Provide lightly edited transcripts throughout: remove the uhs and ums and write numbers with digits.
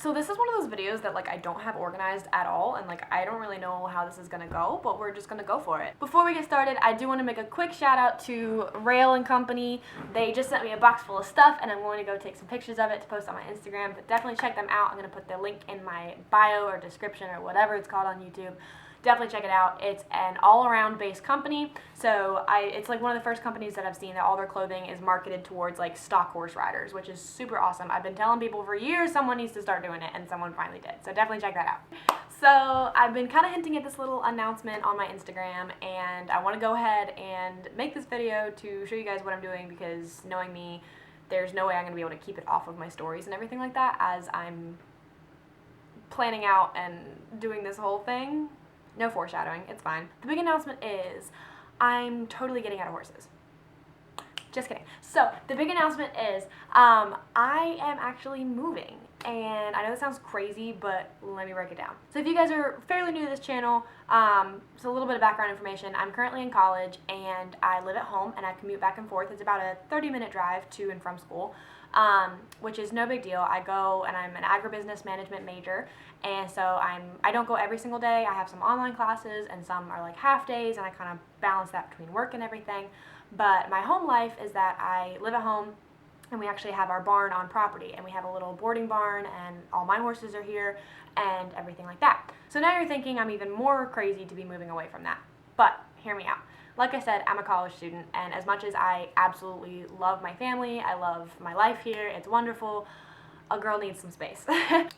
So this is one of those videos that like I don't have organized at all, and like I don't really know how this is gonna go, but we're just gonna go for it. Before we get started, I do want to make a quick shout out to Rail and Company. They just sent me a box full of stuff, and I'm going to go take some pictures of it to post on my Instagram, but definitely check them out. I'm gonna put the link in my bio or description or whatever it's called on YouTube. Definitely check it out. It's an all-around based company, so it's like one of the first companies that I've seen that all their clothing is marketed towards like stock horse riders, which is super awesome. I've been telling people for years someone needs to start doing it, and someone finally did, so definitely check that out. So I've been kind of hinting at this little announcement on my Instagram, and I want to go ahead and make this video to show you guys what I'm doing, because knowing me, there's no way I'm going to be able to keep it off of my stories and everything like that as I'm planning out and doing this whole thing. No foreshadowing, it's fine. The big announcement is I'm totally getting out of horses. Just kidding. So the big announcement is I am actually moving, and I know that sounds crazy, but let me break it down. So if you guys are fairly new to this channel, so a little bit of background information. I'm currently in college, and I live at home, and I commute back and forth. It's about a 30-minute drive to and from school, which is no big deal. I go, and I'm an agribusiness management major, and so I don't go every single day. I have some online classes, and some are like half days, and I kind of balance that between work and everything. But my home life is that I live at home, and we actually have our barn on property, and we have a little boarding barn, and all my horses are here and everything like that. So now you're thinking I'm even more crazy to be moving away from that. But hear me out. Like I said, I'm a college student, and as much as I absolutely love my family, I love my life here, it's wonderful, a girl needs some space.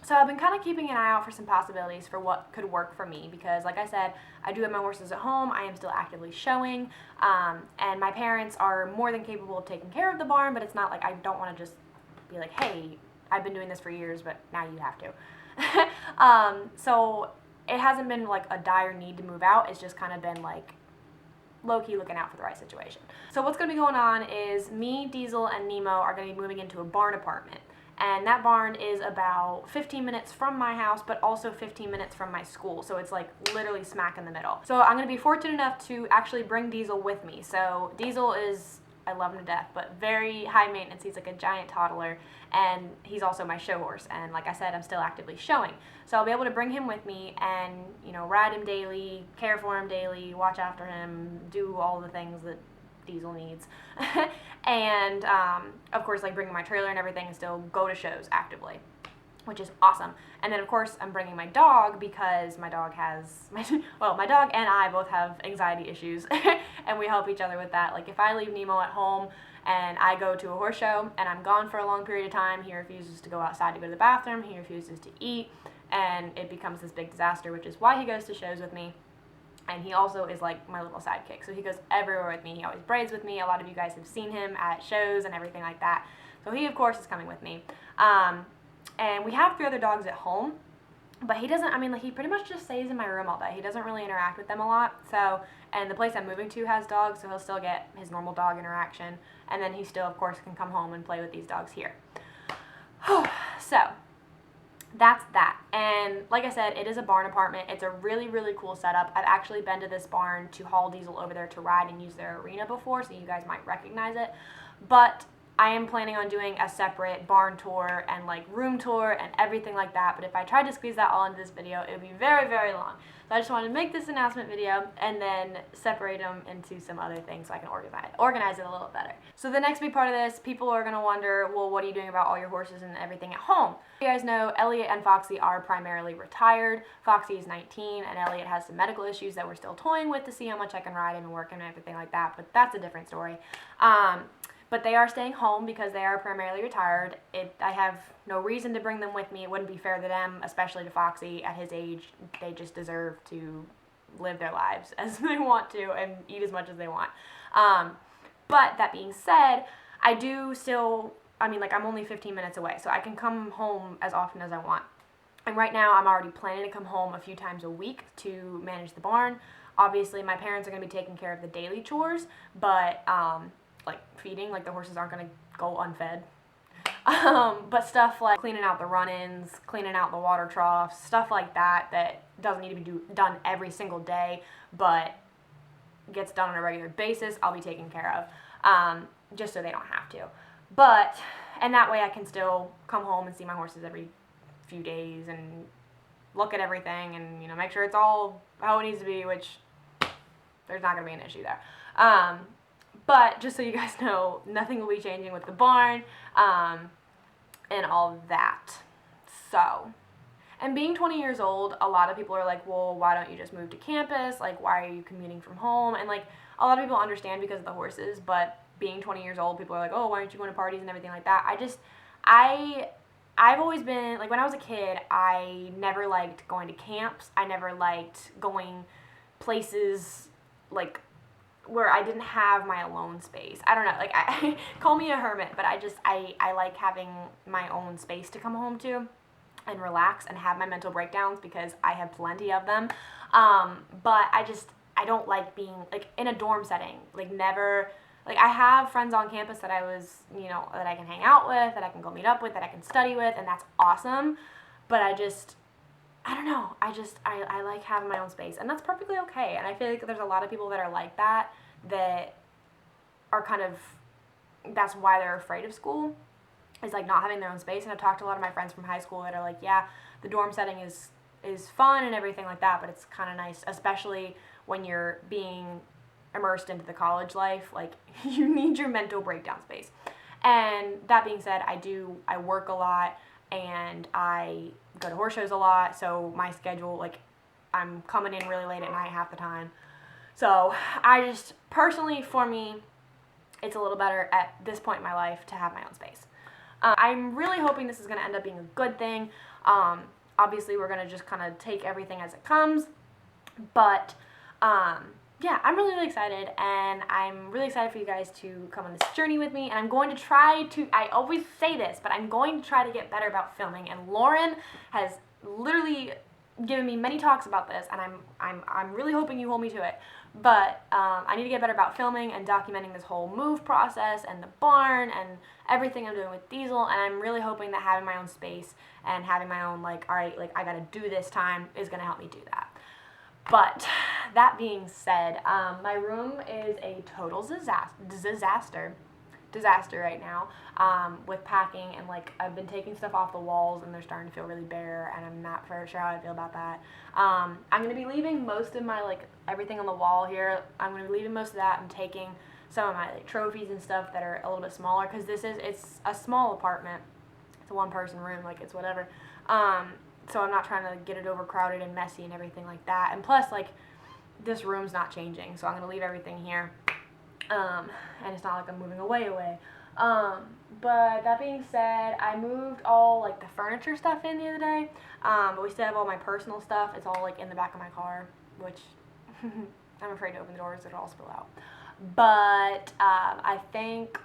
So I've been kind of keeping an eye out for some possibilities for what could work for me, because like I said, I do have my horses at home, I am still actively showing, and my parents are more than capable of taking care of the barn, but it's not like I don't want to just be like, hey, I've been doing this for years, but now you have to. So it hasn't been like a dire need to move out, it's just kind of been like low-key looking out for the right situation. So what's going to be going on is me, Diesel, and Nemo are going to be moving into a barn apartment. And that barn is about 15 minutes from my house, but also 15 minutes from my school. So it's like literally smack in the middle. So I'm going to be fortunate enough to actually bring Diesel with me. So Diesel is, I love him to death, but very high maintenance. He's like a giant toddler, and he's also my show horse. And like I said, I'm still actively showing. So I'll be able to bring him with me and, you know, ride him daily, care for him daily, watch after him, do all the things that Diesel needs. And of course, like bringing my trailer and everything, and still go to shows actively, which is awesome. And then of course I'm bringing my dog, because my dog has my dog and I both have anxiety issues and we help each other with that. Like if I leave Nemo at home and I go to a horse show and I'm gone for a long period of time, he refuses to go outside to go to the bathroom, he refuses to eat, and it becomes this big disaster, which is why he goes to shows with me. And he also is like my little sidekick, so he goes everywhere with me. He always braids with me. A lot of you guys have seen him at shows and everything like that. So he, of course, is coming with me. And we have 3 other dogs at home, but he doesn't, I mean, like, he pretty much just stays in my room all day. He doesn't really interact with them a lot. So, and the place I'm moving to has dogs, so he'll still get his normal dog interaction. And then he still, of course, can come home and play with these dogs here. So that's that. And like I said, it is a barn apartment. It's a really, really cool setup. I've actually been to this barn to haul Diesel over there to ride and use their arena before, so you guys might recognize it. But I am planning on doing a separate barn tour and like room tour and everything like that. But if I tried to squeeze that all into this video, it would be very, very long. So I just wanted to make this announcement video and then separate them into some other things so I can organize it a little better. So the next big part of this, people are going to wonder, well, what are you doing about all your horses and everything at home? You guys know Elliot and Foxy are primarily retired. Foxy is 19, and Elliot has some medical issues that we're still toying with to see how much I can ride him and work him and everything like that, but that's a different story. But they are staying home because they are primarily retired. I have no reason to bring them with me. It wouldn't be fair to them, especially to Foxy at his age. They just deserve to live their lives as they want to and eat as much as they want. But that being said, I do still, I mean, like, I'm only 15 minutes away, so I can come home as often as I want. And right now, I'm already planning to come home a few times a week to manage the barn. Obviously, my parents are going to be taking care of the daily chores, but like feeding, like the horses aren't going to go unfed. But stuff like cleaning out the run-ins, cleaning out the water troughs, stuff like that that doesn't need to be done every single day, but gets done on a regular basis, I'll be taking care of, just so they don't have to. But, and that way I can still come home and see my horses every few days and look at everything and, you know, make sure it's all how it needs to be, which there's not going to be an issue there. But just so you guys know, nothing will be changing with the barn and all that. So, and being 20 years old, a lot of people are like, well, why don't you just move to campus? Like, why are you commuting from home? And, like, a lot of people understand because of the horses, but being 20 years old, people are like, oh, why aren't you going to parties and everything like that? I've always been, like, when I was a kid, I never liked going to camps. I never liked going places, like, where I didn't have my alone space. I don't know, like, I call me a hermit, but I like having my own space to come home to and relax and have my mental breakdowns because I have plenty of them. But I don't like being, like, in a dorm setting, like, never, like, I have friends on campus that that I can hang out with, that I can go meet up with, that I can study with, and that's awesome. But I don't know. I like having my own space, and that's perfectly okay. And I feel like there's a lot of people that are like that are kind of, that's why they're afraid of school, is like not having their own space. And I've talked to a lot of my friends from high school that are like, yeah, the dorm setting is fun and everything like that, but it's kind of nice, especially when you're being immersed into the college life. Like, you need your mental breakdown space. And that being said, I work a lot, and I go to horse shows a lot, so my schedule, like, I'm coming in really late at night half the time. So I just, personally, for me, it's a little better at this point in my life to have my own space. I'm really hoping this is going to end up being a good thing. Obviously, we're going to just kind of take everything as it comes, but yeah, I'm really, really excited, and I'm really excited for you guys to come on this journey with me, and I'm going to try to, I always say this, but I'm going to try to get better about filming, and Lauren has literally given me many talks about this, and I'm really hoping you hold me to it, but I need to get better about filming and documenting this whole move process and the barn and everything I'm doing with Diesel, and I'm really hoping that having my own space and having my own, like, all right, like, I gotta do this time is gonna help me do that. But that being said, my room is a total disaster right now, with packing, and, like, I've been taking stuff off the walls and they're starting to feel really bare, and I'm not very sure how I feel about that. I'm going to be leaving most of my, like, everything on the wall here. I'm going to be leaving most of that and taking some of my, like, trophies and stuff that are a little bit smaller, because it's a small apartment. It's a one-person room, like, it's whatever. So I'm not trying to get it overcrowded and messy and everything like that. And plus, like, this room's not changing, so I'm going to leave everything here. And it's not like I'm moving away. But that being said, I moved all, like, the furniture stuff in the other day. But we still have all my personal stuff. It's all, like, in the back of my car, which I'm afraid to open the doors. It'll all spill out. But I think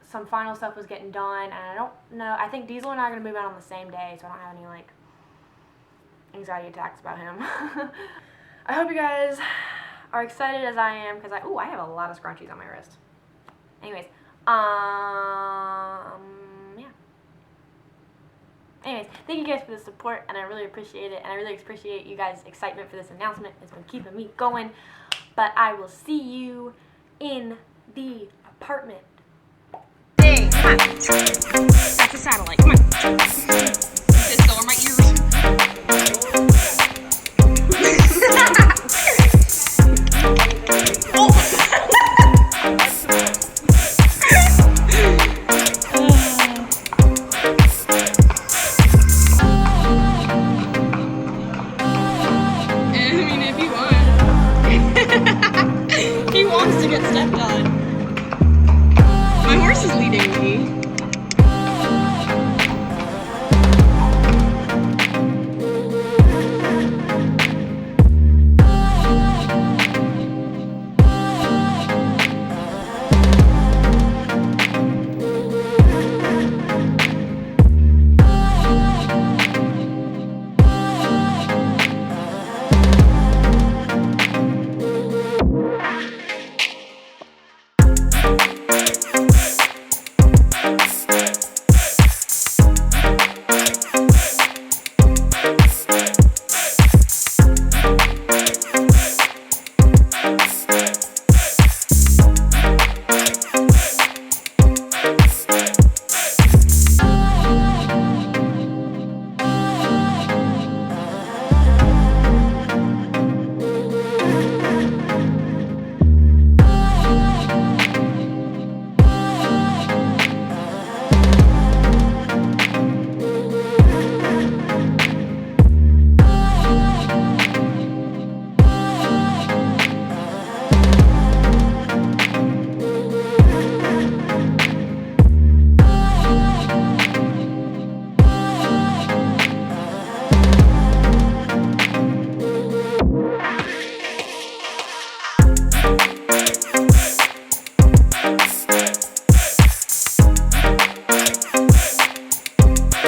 some final stuff was getting done, and I don't know. I think Diesel and I are going to move out on the same day, so I don't have any, like, anxiety attacks about him. I hope you guys are excited as I am, because I have a lot of scrunchies on my wrist. Anyways, yeah. Anyways, thank you guys for the support, and I really appreciate it, and I really appreciate you guys' excitement for this announcement. It's been keeping me going, but I will see you in the apartment. Hey, come on. That's a satellite. Come on. This go in my ears. He wants to get stepped on. My horse is leading me.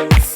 EquestrianBliss.